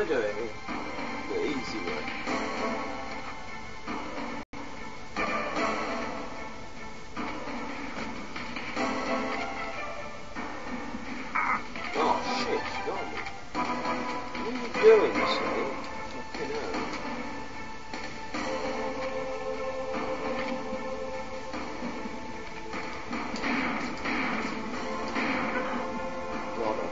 do it the easy way. Oh shit, she got me. What are you doing, Snake? Fucking hell. Got her.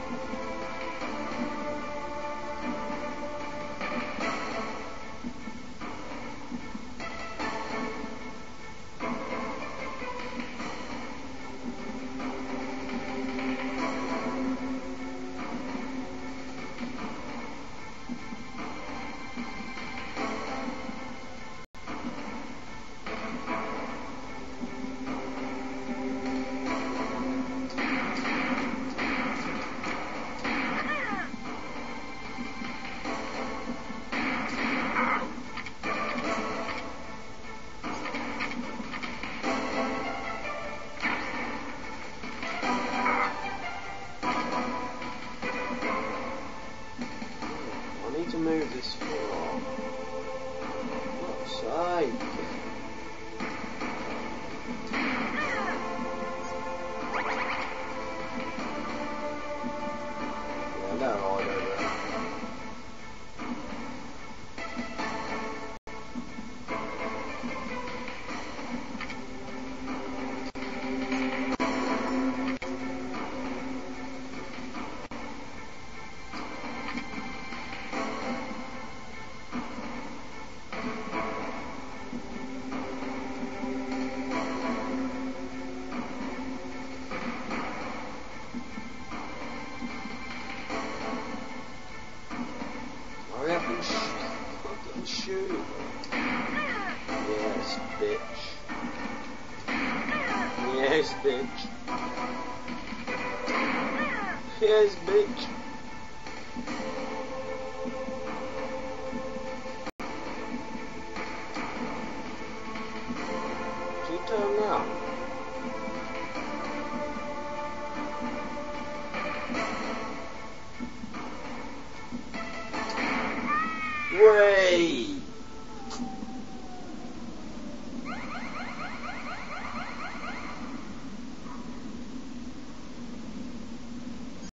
I need to move this floor. What's sake? Yeah, no, I don't know. Hurry up and fucking shoot. Yes, bitch. Yes, bitch. Yes, bitch. She turned around. Wait.